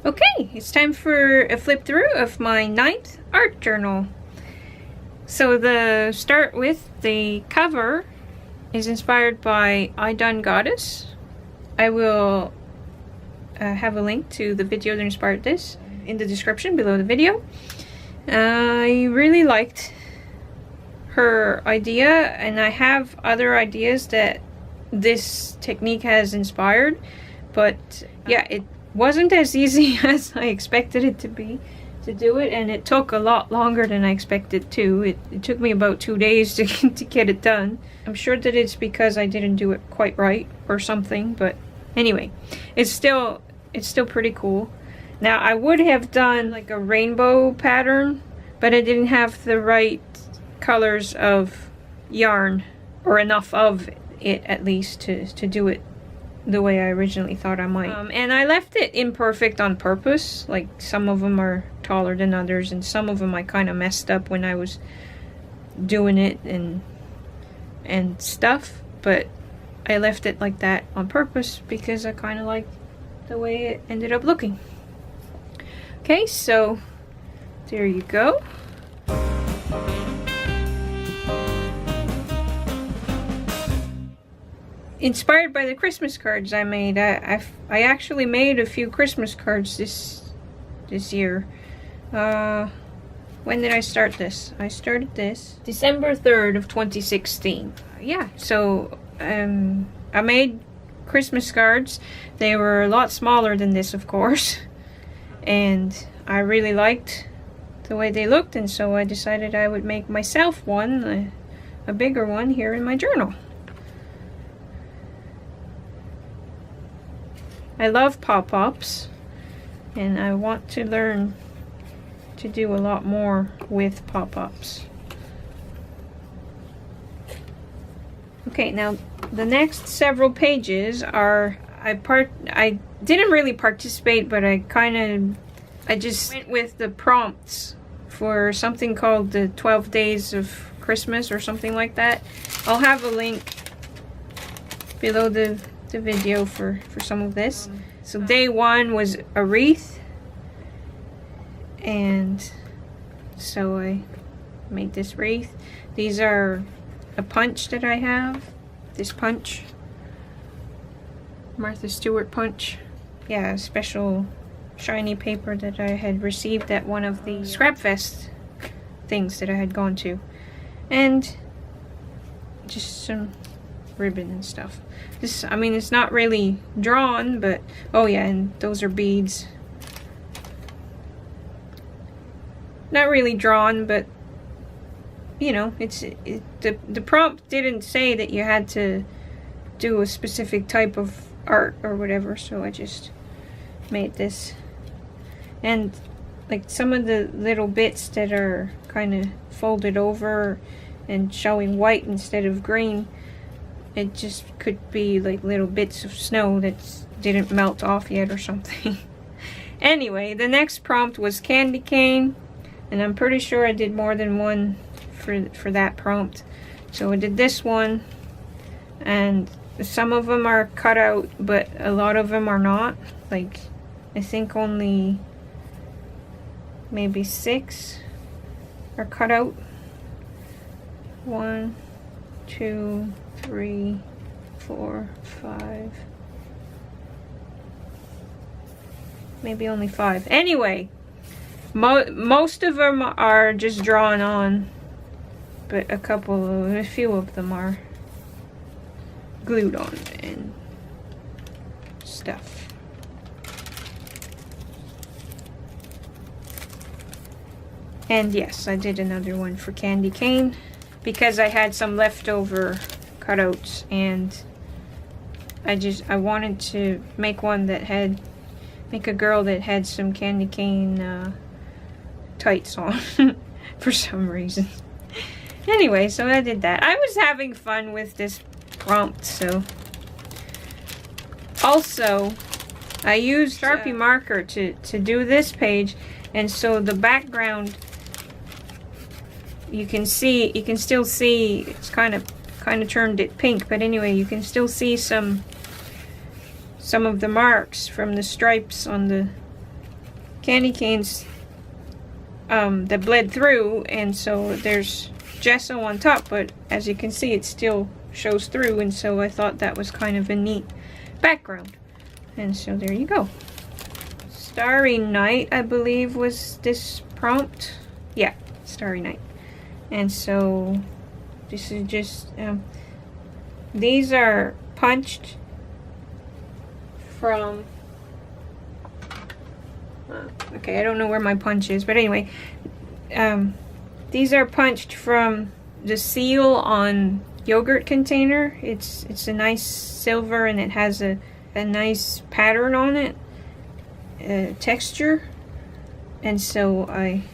Okay, it's time for a flip through of my 9th art journal. So start with the cover is inspired by I Done Goddess. I will have a link to the video that inspired this in the description below the video. I really liked her idea, and I have other ideas that this technique has inspired, but yeah, it wasn't as easy as I expected it to be to do it, and it took a lot longer than I expected to. It took me about 2 days to get it done. I'm sure that it's because I didn't do it quite right or something, but anyway, it's still pretty cool. Now, I would have done like a rainbow pattern, but I didn't have the right colors of yarn, or enough of it at least, to do it the way I originally thought I might. And I left it imperfect on purpose. Like, some of them are taller than others, and some of them I kind of messed up when I was doing it and stuff, but I left it like that on purpose because I kind of like the way it ended up looking. Okay, so there you go. Inspired by the Christmas cards I made, I actually made a few Christmas cards this year. When did I start this? I started this December 3rd of 2016. Yeah, so I made Christmas cards. They were a lot smaller than this, of course, and I really liked the way they looked, and so I decided I would make myself one, a bigger one, here in my journal. I love pop-ups, and I want to learn to do a lot more with pop-ups. Okay, now the next several pages are, I didn't really participate, but I just went with the prompts for something called the 12 Days of Christmas or something like that. I'll have a link below the video for some of this. So day 1 was a wreath, and so I made this wreath. These are a punch that I have, this punch, Martha Stewart punch. Yeah, a special shiny paper that I had received at one of the Scrap Fest things that I had gone to, and just some ribbon and stuff. This, I mean, it's not really drawn, but oh yeah, and those are beads. Not really drawn, but you know, the prompt didn't say that you had to do a specific type of art or whatever, so I just made this. And like some of the little bits that are kind of folded over and showing white instead of green, it just could be like little bits of snow that didn't melt off yet or something. Anyway, the next prompt was candy cane, and I'm pretty sure I did more than one for that prompt. So I did this one, and some of them are cut out, but a lot of them are not. Like, I think only maybe 6 are cut out. 1, 2, 3, 4, 5, maybe only 5. Anyway, most of them are just drawn on, but a few of them are glued on and stuff. And yes, I did another one for candy cane because I had some leftover cutouts, and I wanted to make one that had, make a girl that had some candy cane tights on for some reason. Anyway, so I did that. I was having fun with this prompt, so. Also, I used Sharpie marker to do this page, and so the background, you can still see it's kind of turned it pink, but anyway, you can still see some of the marks from the stripes on candy canes that bled through, and so there's gesso on top, but as you can see it still shows through, and so I thought that was kind of a neat background. And so there you go. Starry Night, I believe, was this prompt. Yeah, Starry Night. And so this is just these are punched from okay, I don't know where my punch is, but anyway, these are punched from the seal on yogurt container. It's a nice silver, and it has a nice pattern on it, texture, and so I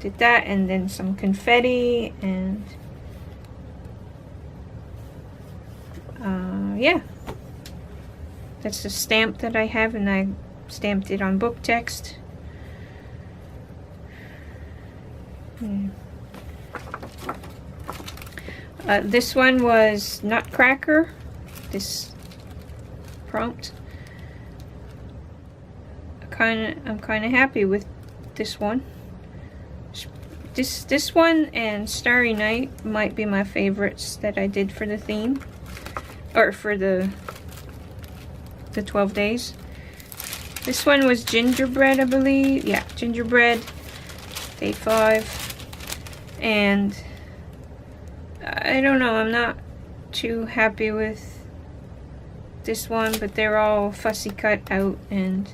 did that, and then some confetti, and yeah, that's the stamp that I have, and I stamped it on book text. This one was Nutcracker, this prompt. I'm kind of happy with this one. This one and Starry Night might be my favorites that I did for the theme, or for the 12 days. This one was gingerbread, I believe. Yeah, gingerbread, day 5. And I don't know, I'm not too happy with this one, but they're all fussy cut out, and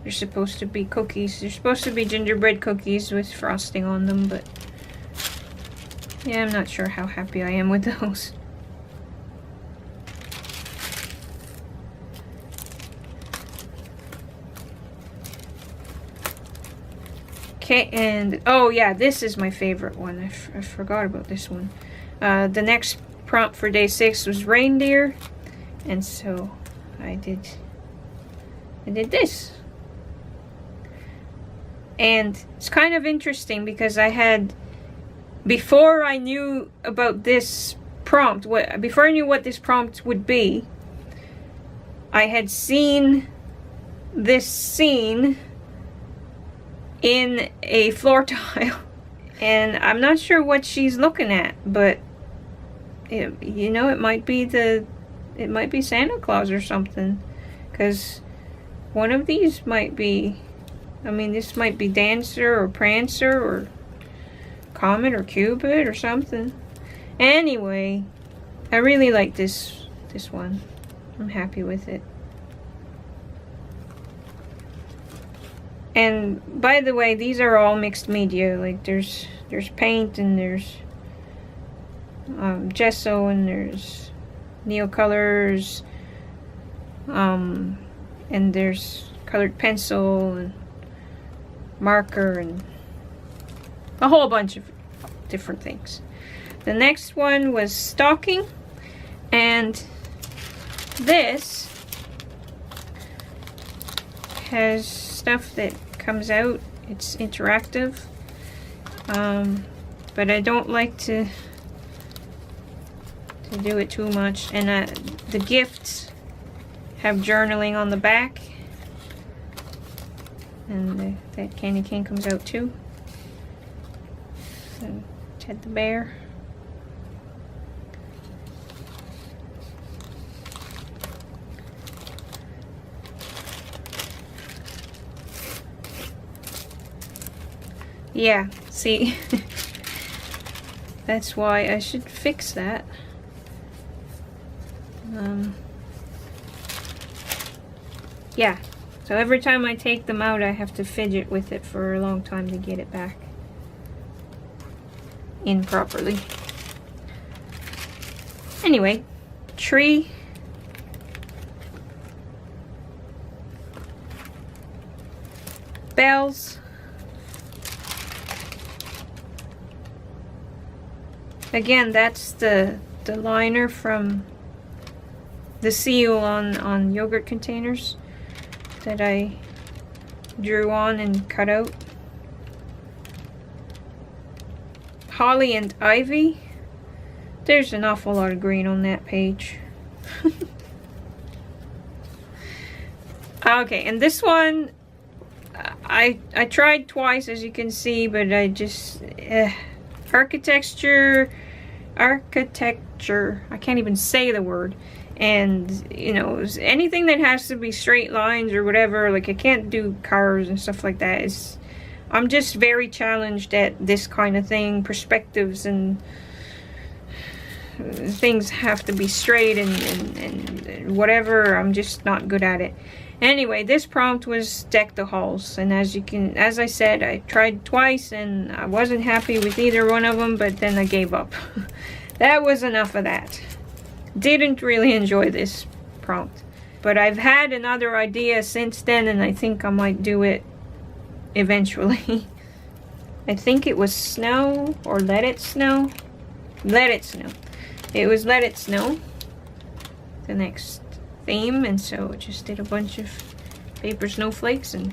they're supposed to be cookies. They're supposed to be gingerbread cookies with frosting on them, but yeah, I'm not sure how happy I am with those. Okay, and oh yeah, this is my favorite one. I forgot about this one. The next prompt for day 6 was reindeer, and so I did this. And it's kind of interesting because I had, before I knew about this prompt, before I knew what this prompt would be, I had seen this scene in a floor tile, and I'm not sure what she's looking at, but you know, it might be Santa Claus or something, because one of these might be, I mean, this might be Dancer or Prancer or Comet or Cupid or something. Anyway, I really like this one. I'm happy with it. And by the way, these are all mixed media. Like there's paint, and there's gesso, and there's neocolors, and there's colored pencil and marker, and a whole bunch of different things. The next one was stocking, and this has stuff that comes out. It's interactive, but I don't like to do it too much. And the gifts have journaling on the back, and that candy cane comes out too. So Ted the Bear. Yeah, see, that's why I should fix that. Yeah, so every time I take them out, I have to fidget with it for a long time to get it back in properly. Anyway, tree. Bells. Again, that's the liner from the seal on yogurt containers that I drew on and cut out. Holly and ivy. There's an awful lot of green on that page. Okay, and this one, I tried twice, as you can see, but I just architecture, I can't even say the word. And you know, anything that has to be straight lines or whatever, like I can't do cars and stuff like that. I'm just very challenged at this kind of thing. Perspectives and things have to be straight and whatever. I'm just not good at it. Anyway, this prompt was deck the halls, and as I said, I tried twice and I wasn't happy with either one of them, but then I gave up. That was enough of that. Didn't really enjoy this prompt, but I've had another idea since then, and I think I might do it eventually. I think it was snow or let it snow. Let it snow. It was let it snow, the next theme, and so I just did a bunch of paper snowflakes and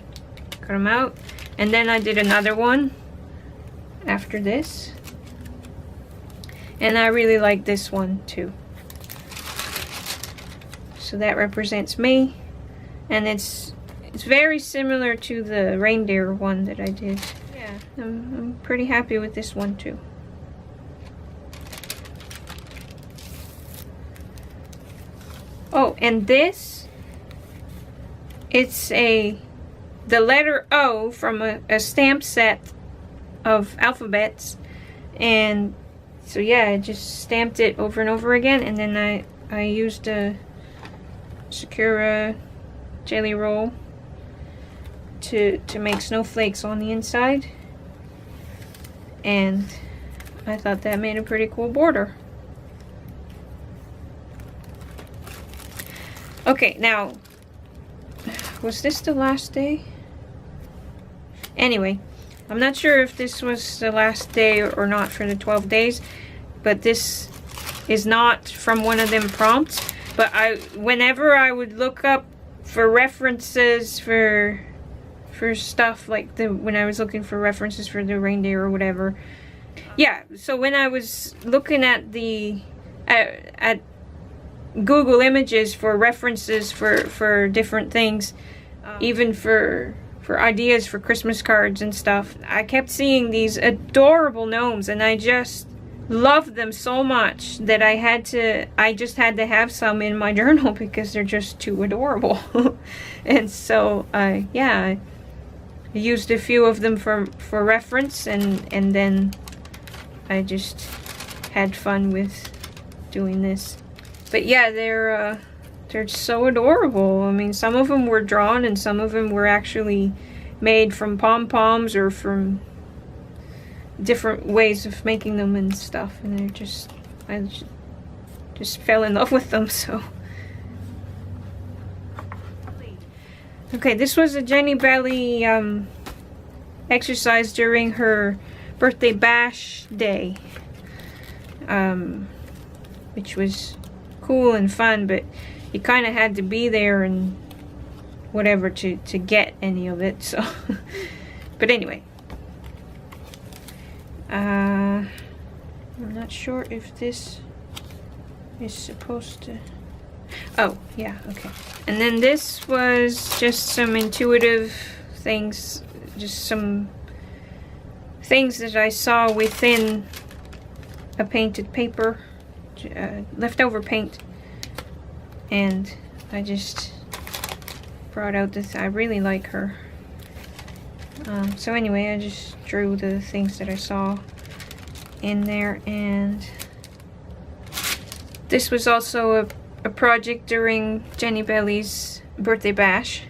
cut them out, and then I did another one after this, and I really like this one too. So that represents me, and it's very similar to the reindeer one that I did. Yeah, I'm pretty happy with this one too. Oh, and this, it's the letter O from a stamp set of alphabets, and so yeah, I just stamped it over and over again, and then I used a Sakura jelly roll to make snowflakes on the inside, and I thought that made a pretty cool border. Okay, now, was this the last day? Anyway, I'm not sure if this was the last day or not for the 12 days, but this is not from one of them prompts. But whenever I would look up for references for stuff like when I was looking for references for the reindeer or whatever, yeah. So when I was looking at at Google Images for references for different things, even for ideas for Christmas cards and stuff, I kept seeing these adorable gnomes, and I just loved them so much that I just had to have some in my journal because they're just too adorable. And so yeah, I used a few of them for reference, and then I just had fun with doing this. But yeah, they're so adorable. I mean, some of them were drawn and some of them were actually made from pom-poms or from different ways of making them and stuff, and I just fell in love with them. So okay, this was a JenniBellie exercise during her birthday bash day, which was cool and fun, but you kind of had to be there and whatever to get any of it. So but anyway, I'm not sure if this is supposed to, oh yeah, okay. And then this was just some intuitive things, just some things that I saw within a painted paper, leftover paint, and I just brought out this. I really like her. So anyway, I just drew the things that I saw in there, and this was also a project during JenniBellie's birthday bash,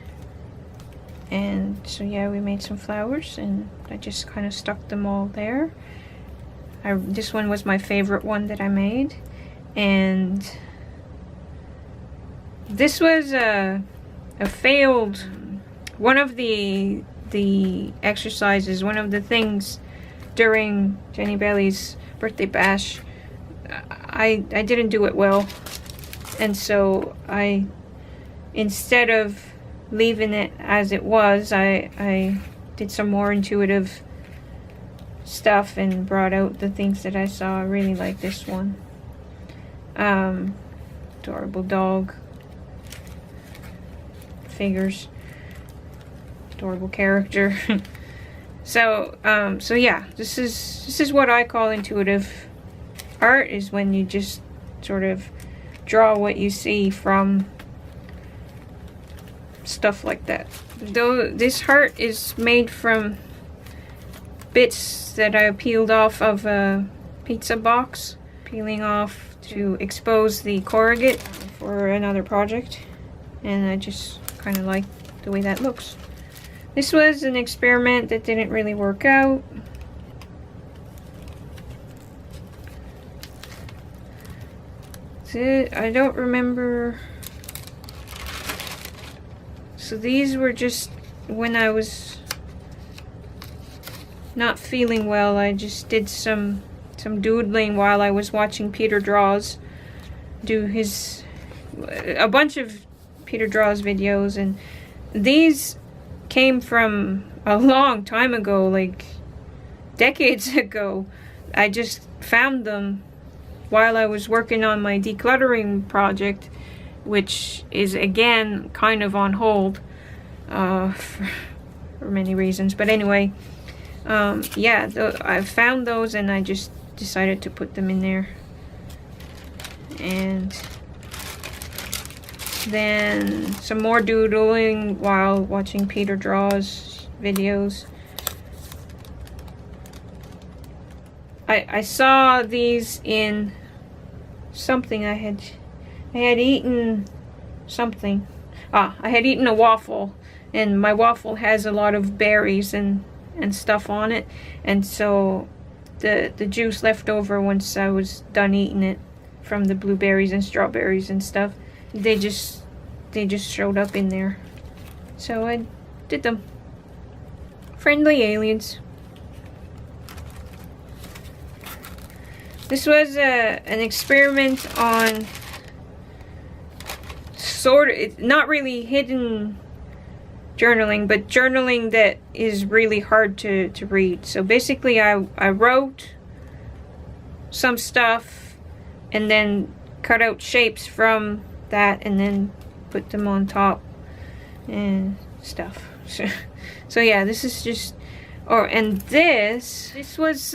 and so yeah, we made some flowers and I just kind of stuck them all there. This one was my favorite one that I made, and this was a failed one of the exercises, one of the things during JenniBellie's birthday bash. I didn't do it well, and so instead of leaving it as it was, I did some more intuitive stuff and brought out the things that I saw. I really like this one. Adorable dog figures. adorable character. So yeah, this is what I call intuitive art, is when you just sort of draw what you see from stuff like that. Though this heart is made from bits that I peeled off of a pizza box, peeling off to expose the corrugate for another project, and I just kind of like the way that looks. This was an experiment that didn't really work out. I don't remember. So these were just when I was not feeling well. I just did some doodling while I was watching Peter Draws do a bunch of Peter Draws videos, and these came from a long time ago, like decades ago. I just found them while I was working on my decluttering project, which is again kind of on hold for many reasons. But anyway, yeah, I found those and I just decided to put them in there. And then some more doodling while watching Peter Draws videos. I saw these in something. I had eaten something. I had eaten a waffle, and my waffle has a lot of berries and stuff on it, and so the juice left over once I was done eating it from the blueberries and strawberries and stuff, they just showed up in there. So I did them. Friendly aliens. This was an experiment on not really hidden journaling, but journaling that is really hard to read. So basically I wrote some stuff and then cut out shapes from that and then put them on top and stuff. So yeah, this is just, and this was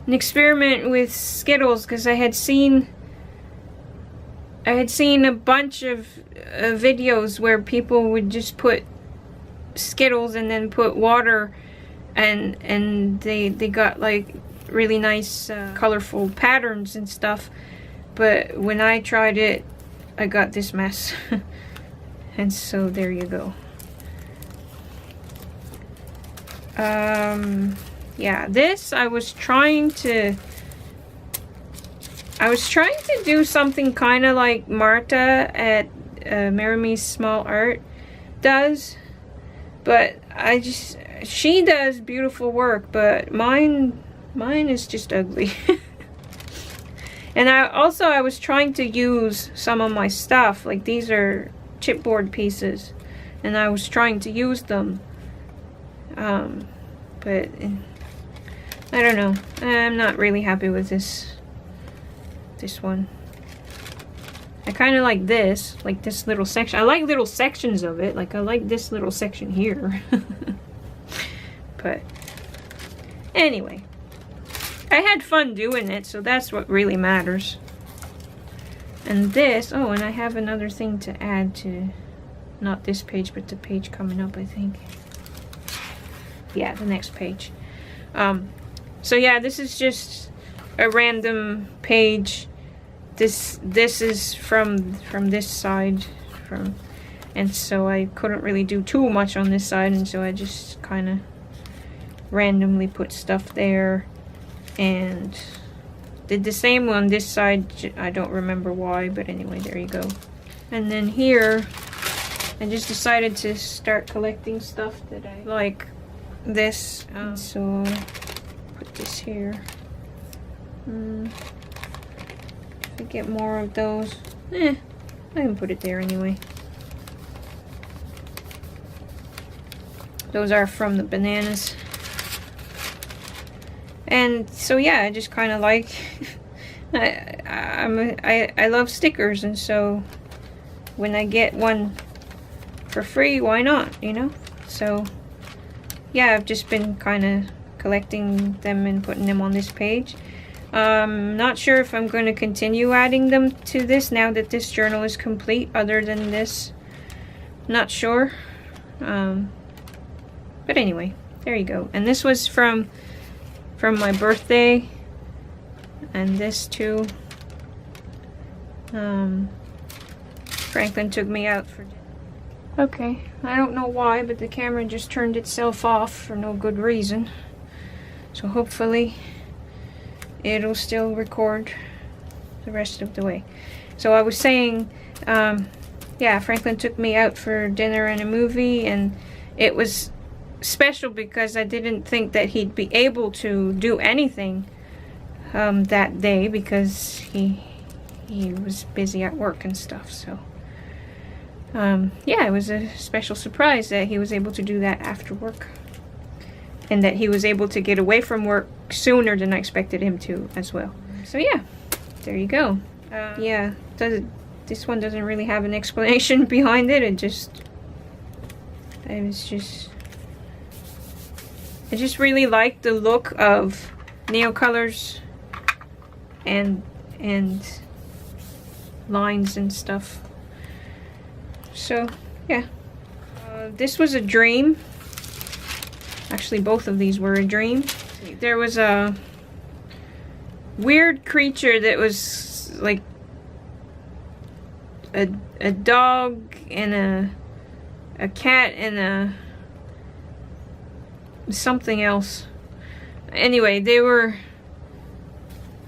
an experiment with Skittles, because I had seen a bunch of videos where people would just put Skittles and then put water, and they got like really nice colorful patterns and stuff. But when I tried it, I got this mess. And so there you go. Yeah, this I was trying to do something kind of like Marta at Marimie's Small Art does, but she does beautiful work, but mine is just ugly. And I was trying to use some of my stuff, like these are chipboard pieces, and I was trying to use them, but I don't know, I'm not really happy with this one. I kind of like this little section. I like little sections of it, like I like this little section here. But anyway, I had fun doing it, so that's what really matters. And this, oh, and I have another thing to add to, not this page, but the page coming up, I think. Yeah, the next page. So yeah, this is just a random page. This is from this side, and so I couldn't really do too much on this side, and so I just kind of randomly put stuff there and did the same on this side. I don't remember why, but anyway, there you go. And then here I just decided to start collecting stuff that I like. This, so put this here. If I get more of those, I can put it there anyway. Those are from the bananas. And so yeah, I just kind of like I love stickers, and so when I get one for free, why not, you know? So yeah, I've just been kind of collecting them and putting them on this page. Not sure if I'm going to continue adding them to this now that this journal is complete, other than this. Not sure. But anyway, there you go. And this was from my birthday. And this too. Franklin took me out for dinner. Okay, I don't know why, but the camera just turned itself off for no good reason. So hopefully it'll still record the rest of the way. So I was saying, yeah, Franklin took me out for dinner and a movie, and it was special because I didn't think that he'd be able to do anything that day, because he was busy at work and stuff. So yeah, it was a special surprise that he was able to do that after work, and that he was able to get away from work sooner than I expected him to as well. So yeah, there you go. Yeah, this one doesn't really have an explanation behind it. I just really like the look of nail colors and lines and stuff. So yeah, this was a dream. Actually, both of these were a dream. There was a weird creature that was like a dog and a cat and a something else. Anyway, they were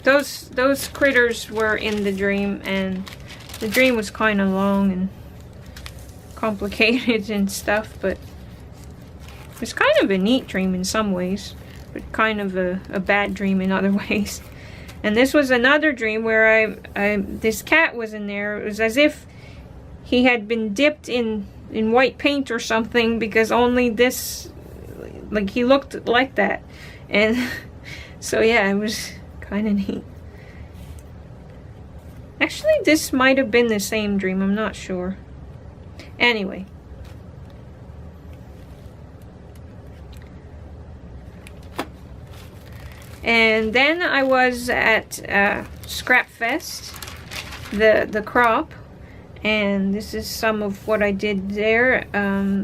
those critters were in the dream, and the dream was kind of long and complicated and stuff, but it was kind of a neat dream in some ways, but kind of a bad dream in other ways. And this was another dream where this cat was in there. It was as if he had been dipped in white paint or something, because only this, like, he looked like that. And so yeah, it was kind of neat. Actually, this might have been the same dream, I'm not sure. Anyway. And then I was at Scrap Fest, the crop, and this is some of what I did there.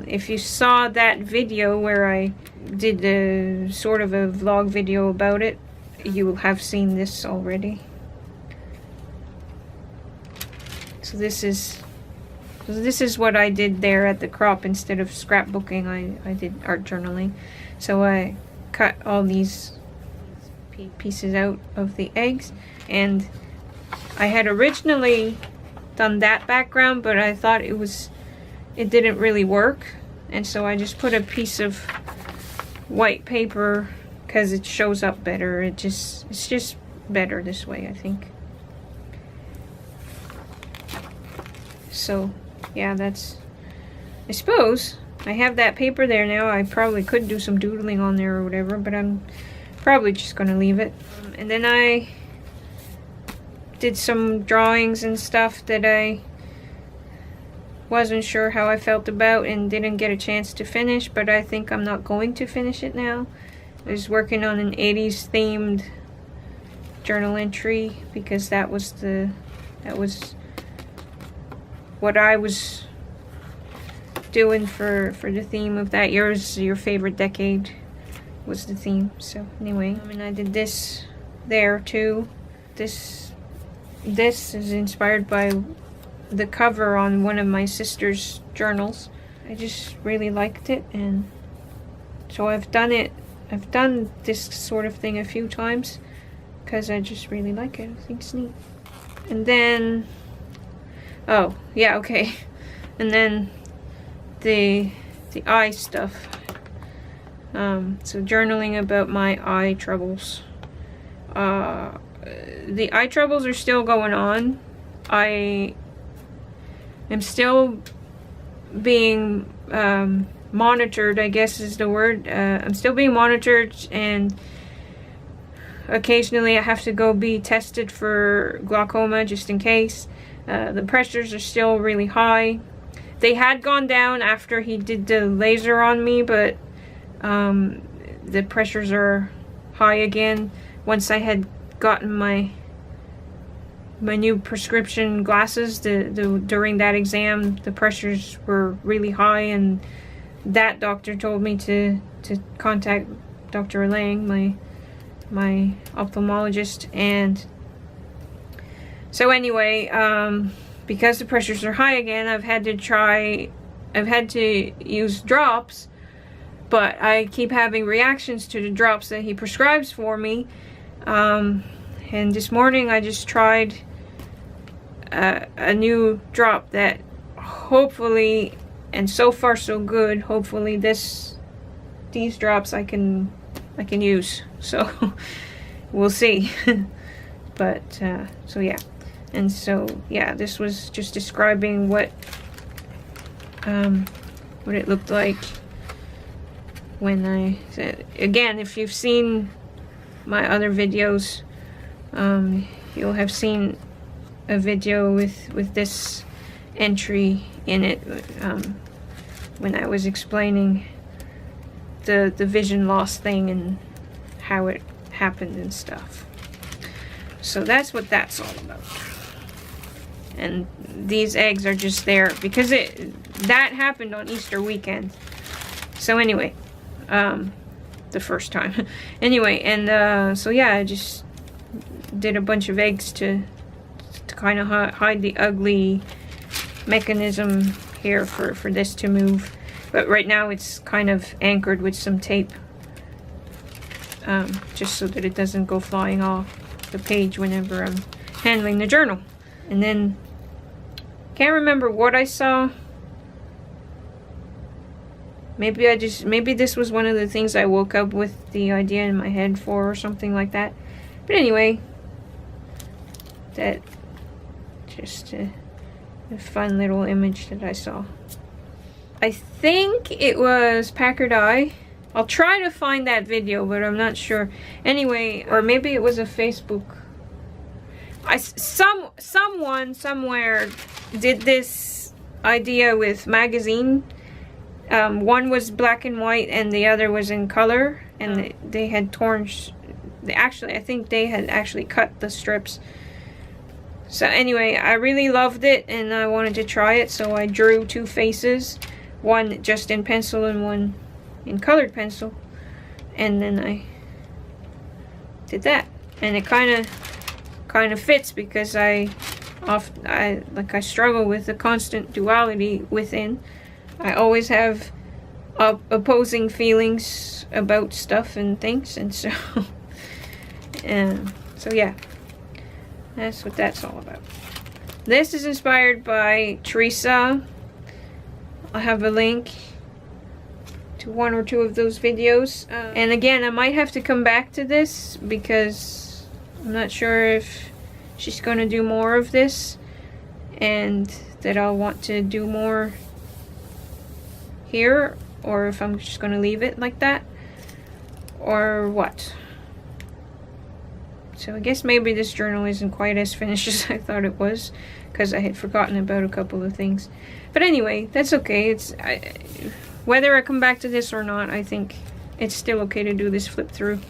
If you saw that video where I did a sort of a vlog video about it, you will have seen this already. So this is what I did there at the crop. Instead of scrapbooking, I did art journaling. So I cut all these pieces out of the eggs, and I had originally done that background, but I thought it didn't really work, and so I just put a piece of white paper because it shows up better. It's just better this way, I think. So yeah, I suppose I have that paper there now. I probably could do some doodling on there or whatever, but I'm probably just gonna leave it. And then I did some drawings and stuff that I wasn't sure how I felt about and didn't get a chance to finish, but I think I'm not going to finish it now. I was working on an 80s themed journal entry because that was what I was doing for the theme of that year's your favorite decade was the theme. So anyway, and I did this there too. This is inspired by the cover on one of my sister's journals. I just really liked it, and so I've done this sort of thing a few times because I just really like it. I think it's neat. And then oh yeah, okay, and then the eye stuff. So journaling about my eye troubles. The eye troubles are still going on. I am still being monitored, I guess is the word. I'm still being monitored, and occasionally I have to go be tested for glaucoma just in case. The pressures are still really high. they had gone down after he did the laser on me, but the pressures are high again. Once I had gotten my new prescription glasses, during that exam, the pressures were really high, and that doctor told me to contact Dr. Lang, my ophthalmologist. And so anyway, because the pressures are high again, I've had to use drops, but I keep having reactions to the drops that he prescribes for me. And this morning I just tried a new drop that hopefully, and so far so good, hopefully these drops I can use. So we'll see. But so yeah. And so yeah, this was just describing what it looked like when I said, again, if you've seen my other videos, you'll have seen a video with this entry in it, when I was explaining the vision loss thing and how it happened and stuff. So that's what that's all about. And these eggs are just there because that happened on Easter weekend. So anyway, the first time. Anyway, and so yeah, I just did a bunch of eggs to kind of hide the ugly mechanism here for this to move. But right now it's kind of anchored with some tape, just so that it doesn't go flying off the page whenever I'm handling the journal. And then, can't remember what I saw. Maybe this was one of the things I woke up with the idea in my head for, or something like that. But anyway, that just a fun little image that I saw. I think it was Packard Eye. I'll try to find that video, but I'm not sure. Anyway, or maybe it was a Facebook. Someone somewhere did this idea with magazine. One was black and white and the other was in color, and they had torn. Actually, I think they had actually cut the strips. So anyway, I really loved it and I wanted to try it, so I drew two faces, one just in pencil and one in colored pencil, and then I did that, and it kind of fits because I struggle with the constant duality within. I always have opposing feelings about stuff and things, and so so yeah, that's what that's all about. This is inspired by Teresa. I'll have a link to one or two of those videos. And again, I might have to come back to this because I'm not sure if she's going to do more of this and that I'll want to do more here, or if I'm just going to leave it like that, or what. So I guess maybe this journal isn't quite as finished as I thought it was, because I had forgotten about a couple of things. But anyway, that's okay. Whether I come back to this or not, I think it's still okay to do this flip through.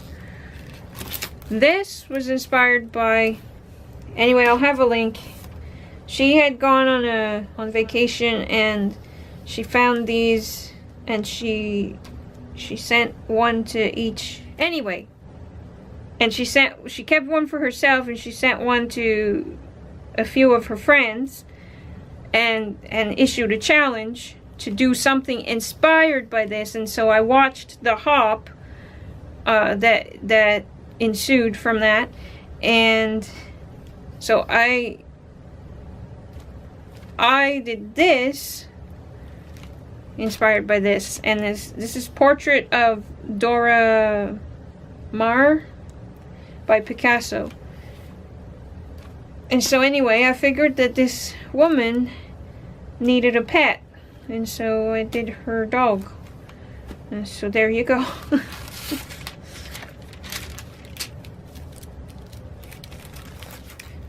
This was inspired by, anyway, I'll have a link. She had gone on vacation and she found these, and she sent one to each. Anyway, and she kept one for herself and she sent one to a few of her friends, and issued a challenge to do something inspired by this. And so I watched the hop that ensued from that, and so I did this inspired by this. And this is Portrait of Dora Maar by Picasso. And so anyway, I figured that this woman needed a pet, and so I did her dog. And so there you go.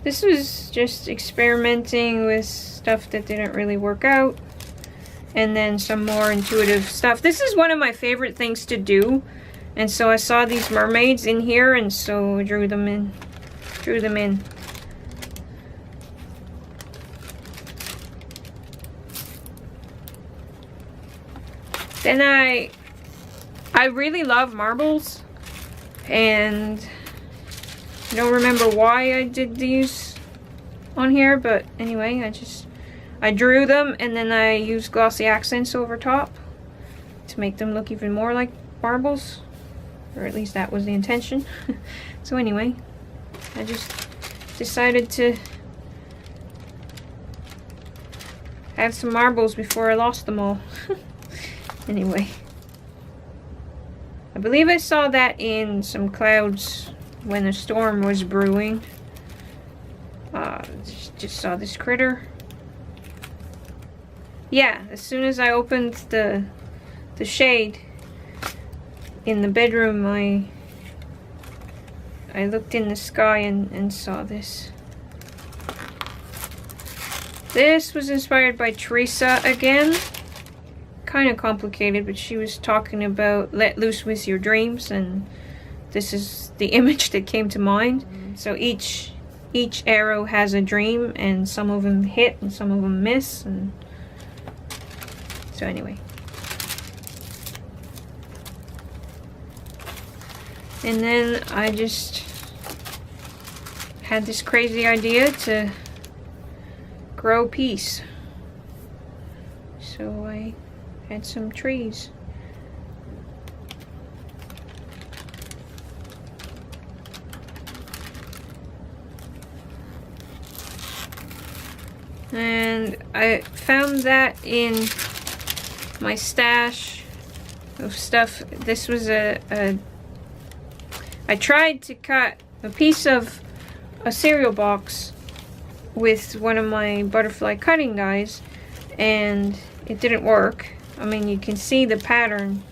This was just experimenting with stuff that didn't really work out. and then some more intuitive stuff. This is one of my favorite things to do, and so I saw these mermaids in here, and so I drew them in. Then I really love marbles, and I don't remember why I did these on here, but anyway, I drew them, and then I used glossy accents over top to make them look even more like marbles, or at least that was the intention. So anyway, I just decided to have some marbles before I lost them all. Anyway, I believe I saw that in some clouds when a storm was brewing. Just saw this critter. Yeah, as soon as I opened the shade in the bedroom, I looked in the sky and saw this. This was inspired by Teresa again. Kind of complicated, but she was talking about let loose with your dreams, and this is the image that came to mind. So each arrow has a dream, and some of them hit and some of them miss, and so anyway. And then I just had this crazy idea to grow peace. So I had some trees. And I found that in my stash of stuff. This was I tried to cut a piece of a cereal box with one of my butterfly cutting guys, and it didn't work. I mean, you can see the pattern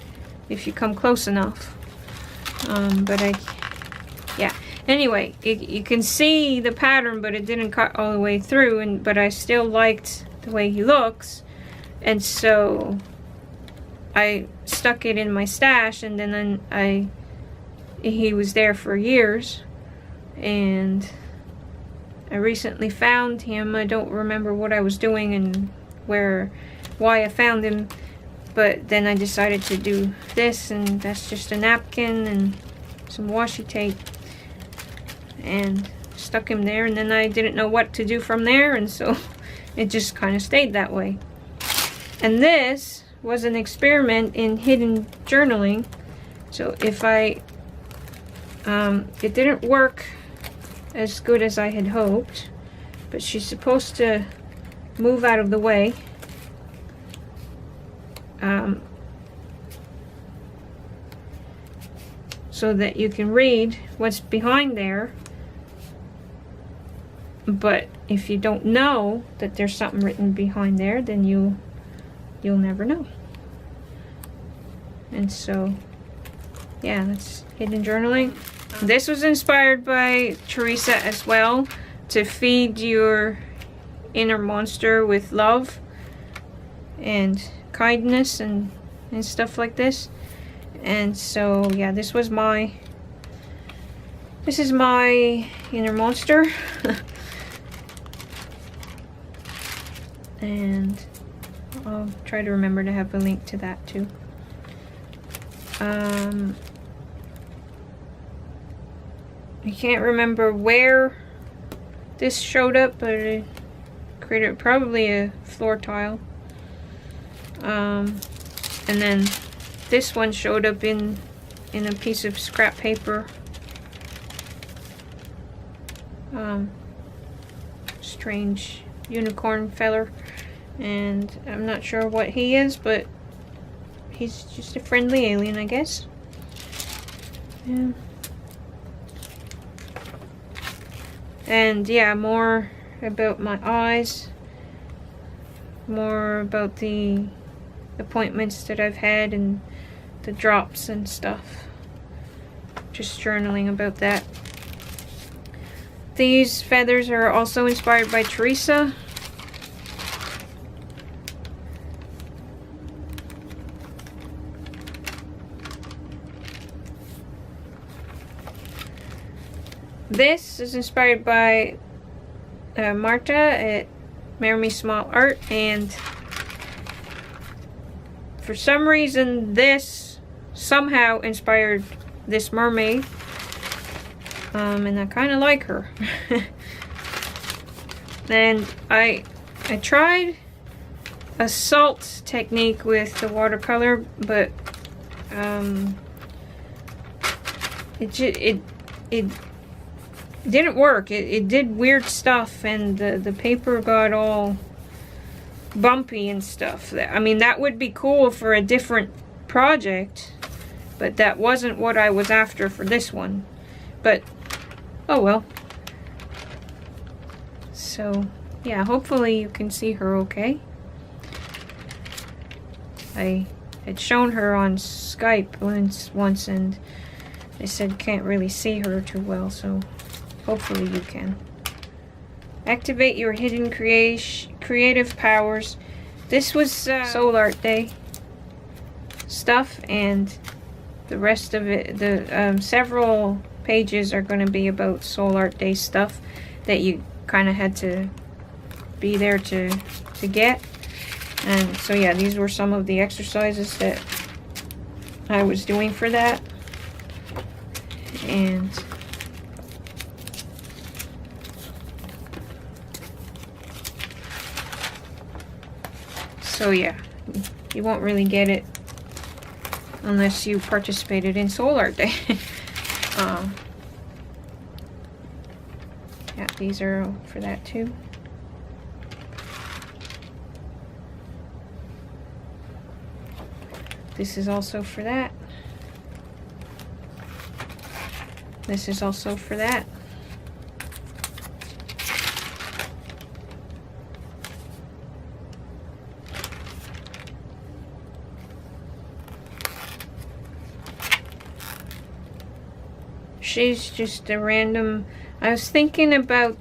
if you come close enough. Yeah. Anyway, you can see the pattern, but it didn't cut all the way through, but I still liked the way he looks, and so I stuck it in my stash, and then he was there for years, and I recently found him. I don't remember what I was doing and why I found him, but then I decided to do this, and that's just a napkin and some washi tape, and stuck him there, and then I didn't know what to do from there, and so it just kind of stayed that way. And this was an experiment in hidden journaling. So if it didn't work as good as I had hoped, but she's supposed to move out of the way. So that you can read what's behind there. But if you don't know that there's something written behind there, then you'll never know. And so, yeah, that's hidden journaling. This was inspired by Teresa as well, to feed your inner monster with love and kindness and stuff like this. And so, yeah, this is my inner monster. And I'll try to remember to have a link to that too. I can't remember where this showed up, but I created probably a floor tile. And then this one showed up in a piece of scrap paper. Strange unicorn feller, and I'm not sure what he is, but he's just a friendly alien, I guess. Yeah. And yeah, more about my eyes, more about the appointments that I've had and the drops and stuff. Just journaling about that. These feathers are also inspired by Teresa. This is inspired by Marta at Marry Small Art, and for some reason this somehow inspired this mermaid, and I kind of like her. And I tried a salt technique with the watercolor, but it didn't work. It did weird stuff, and the paper got all bumpy and stuff. I mean, that would be cool for a different project, but that wasn't what I was after for this one. But oh well. So yeah, hopefully you can see her okay. I had shown her on Skype once and they said can't really see her too well, so hopefully you can. Activate your hidden creative powers. This was Soul Art Day stuff, and the rest of it, the several pages are going to be about Soul Art Day stuff that you kind of had to be there to get. And so yeah, these were some of the exercises that I was doing for that. And so yeah, you won't really get it unless you participated in Soul Art Day. Yeah, these are for that too. This is also for that. This is also for that. She's just a random. I was thinking about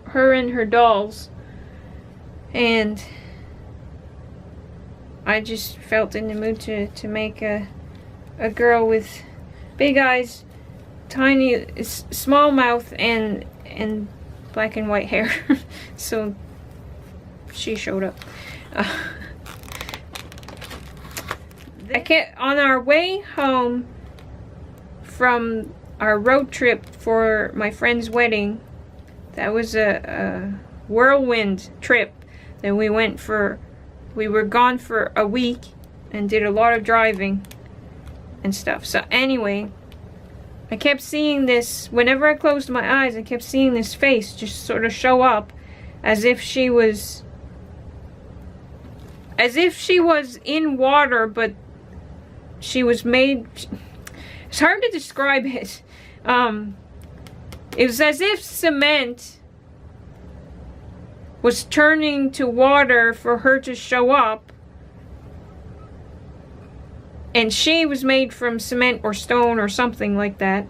her and her dolls, and I just felt in the mood to make a girl with big eyes, tiny, small mouth, and black and white hair. So she showed up. On our way home from our road trip for my friend's wedding, that was a whirlwind trip that we went for. We were gone for a week and did a lot of driving and stuff. So anyway, I kept seeing this, whenever I closed my eyes, I kept seeing this face just sort of show up as if she was in water, but she was made, it's hard to describe it. It was as if cement was turning to water for her to show up, and she was made from cement or stone or something like that,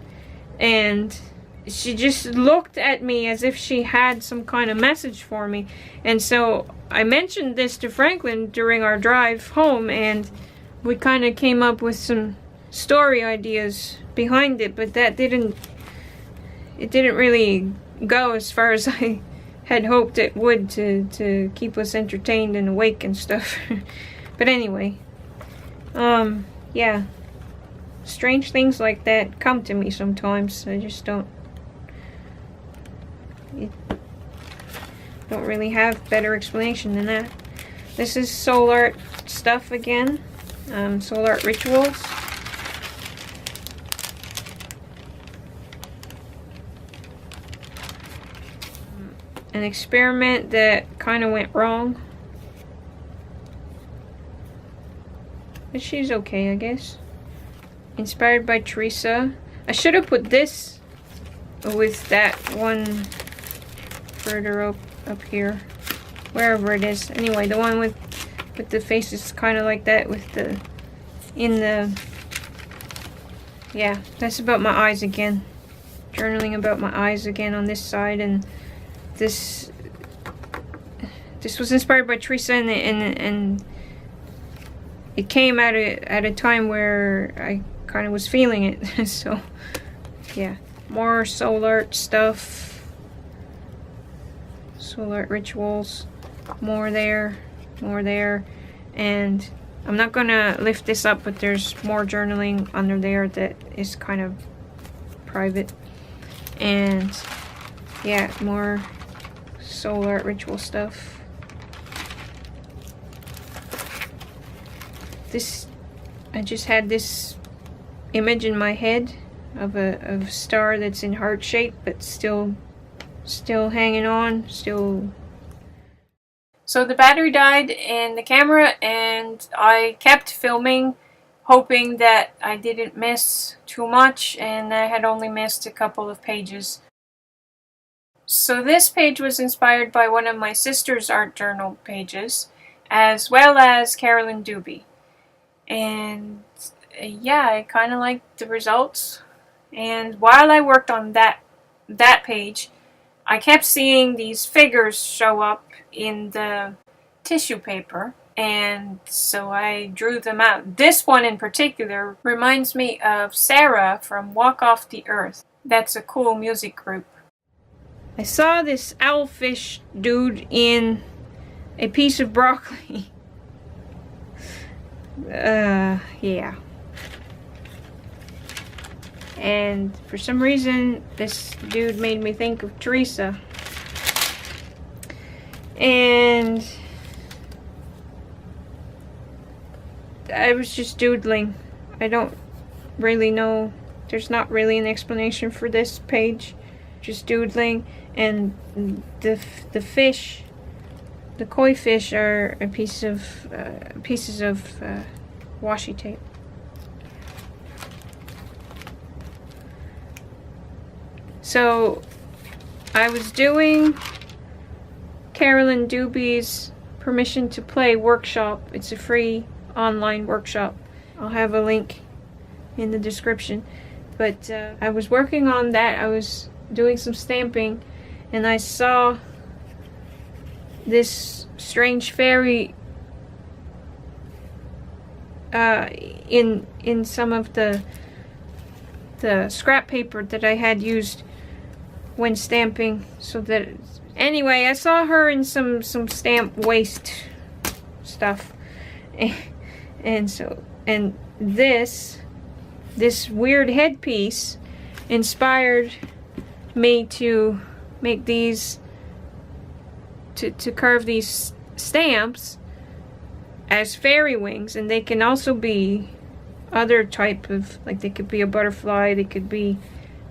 and she just looked at me as if she had some kind of message for me. And so I mentioned this to Franklin during our drive home, and we kind of came up with some story ideas behind it, but it didn't really go as far as I had hoped it would to keep us entertained and awake and stuff. But anyway, yeah, strange things like that come to me sometimes. I just don't really have better explanation than that. This is Soul Art stuff again, Soul Art Rituals. An experiment that kind of went wrong, but she's okay, I guess. Inspired by Teresa. I should have put this with that one further up here, wherever it is. Anyway, the one with the face is kind of like that, with the yeah, that's about my eyes again. Journaling about my eyes again on this side. And this was inspired by Teresa, and it came at a time where I kind of was feeling it. So yeah, more soul art stuff. Soul art rituals. More there. More there. And I'm not gonna lift this up, but there's more journaling under there that is kind of private. And yeah, more soul art ritual stuff. This, I just had this image in my head of a star that's in heart shape, but still hanging on, still. So the battery died in the camera, and I kept filming, hoping that I didn't miss too much, and I had only missed a couple of pages. So this page was inspired by one of my sister's art journal pages, as well as Carolyn Doobie. And yeah, I kind of liked the results. And while I worked on that page, I kept seeing these figures show up in the tissue paper, and so I drew them out. This one in particular reminds me of Sarah from Walk Off the Earth. That's a cool music group. I saw this owlfish dude in a piece of broccoli. Yeah. And for some reason, this dude made me think of Teresa. And I was just doodling. I don't really know. There's not really an explanation for this page. Just doodling. And the fish, the koi fish, are a piece of pieces of washi tape. So I was doing Carolyn Doobie's Permission to Play workshop. It's a free online workshop. I'll have a link in the description. But I was working on that. I was doing some stamping, and I saw this strange fairy in some of the scrap paper that I had used when stamping. So that, anyway, I saw her in some stamp waste stuff, and this weird headpiece inspired me to make these, to carve these stamps as fairy wings. And they can also be other type of, like, they could be a butterfly, they could be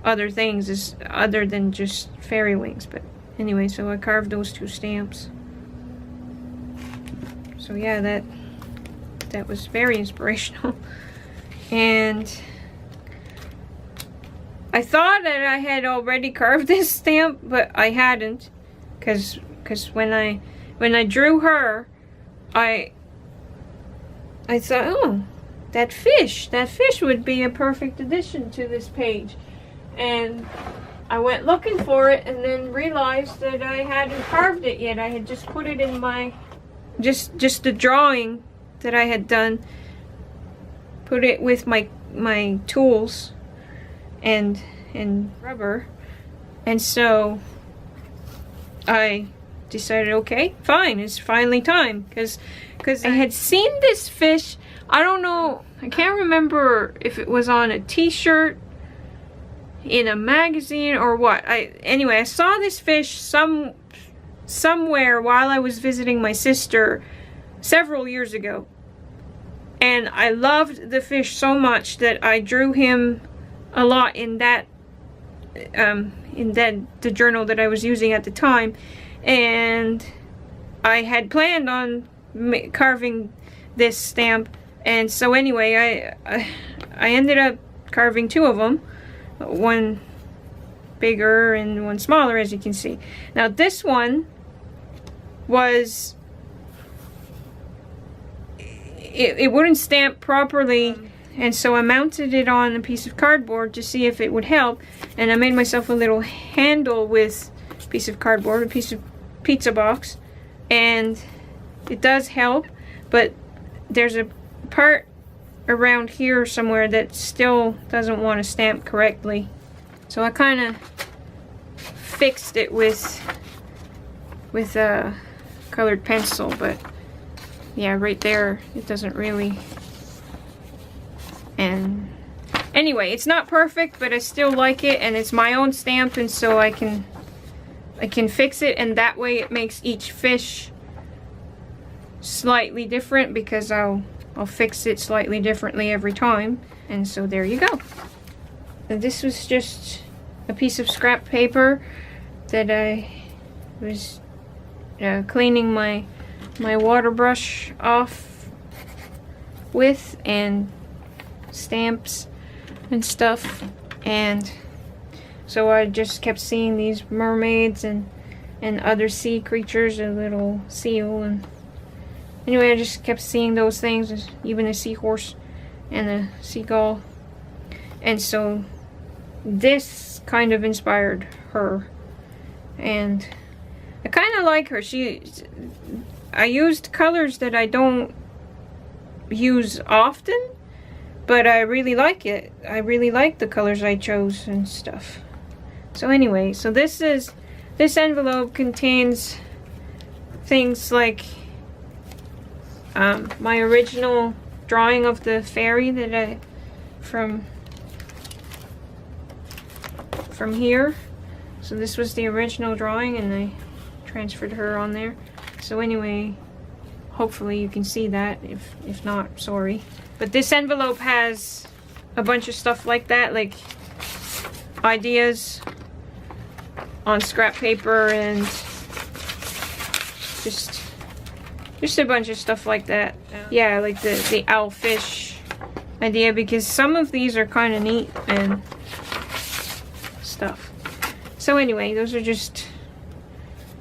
other things as other than just fairy wings. But anyway, so I carved those two stamps. So yeah, that was very inspirational. And I thought that I had already carved this stamp, but I hadn't, because when I drew her, I thought, oh, that fish would be a perfect addition to this page. And I went looking for it, and then realized that I hadn't carved it yet. I had just put it in my, just the drawing that I had done, put it with my tools and rubber. And so I decided, okay, fine, it's finally time, because I had seen this fish. I don't know, I can't remember if it was on a t-shirt, in a magazine, or what. Anyway, I saw this fish somewhere while I was visiting my sister several years ago, and I loved the fish so much that I drew him a lot in the journal that I was using at the time. And I had planned on carving this stamp, and so anyway, I ended up carving two of them, one bigger and one smaller, as you can see. Now this one was, it wouldn't stamp properly, and so I mounted it on a piece of cardboard to see if it would help. And I made myself a little handle with a piece of cardboard, a piece of pizza box, and it does help, but there's a part around here somewhere that still doesn't want to stamp correctly. So I kind of fixed it with a colored pencil, but yeah, right there it doesn't really. And anyway, it's not perfect, but I still like it, and it's my own stamp, and so I can fix it, and that way it makes each fish slightly different, because I'll fix it slightly differently every time. And so there you go. And this was just a piece of scrap paper that I was cleaning my water brush off with, and stamps and stuff. And so I just kept seeing these mermaids and other sea creatures, a little seal, and anyway, I just kept seeing those things, even a seahorse and a seagull. And so this kind of inspired her, and I kind of like her. I used colors that I don't use often, but I really like it. I really like the colors I chose and stuff. So anyway, so this envelope contains things like my original drawing of the fairy that from here. So this was the original drawing, and I transferred her on there. So anyway, hopefully you can see that. If not, sorry. But this envelope has a bunch of stuff like that, like ideas on scrap paper, and just a bunch of stuff like that. Yeah, like the owlfish idea, because some of these are kind of neat and stuff. So anyway, those are just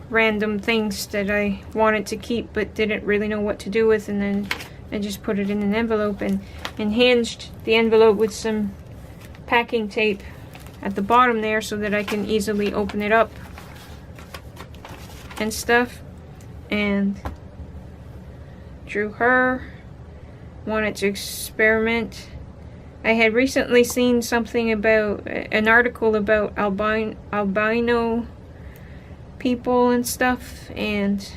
random things that I wanted to keep but didn't really know what to do with, and then I just put it in an envelope and hinged the envelope with some packing tape at the bottom there so that I can easily open it up and stuff. And drew her. Wanted to experiment. I had recently seen something about an article about albino people and stuff, and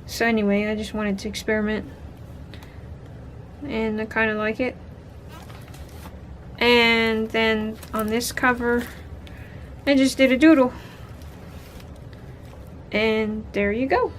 so anyway, I just wanted to experiment, and I kind of like it. And then on this cover, I just did a doodle, and there you go.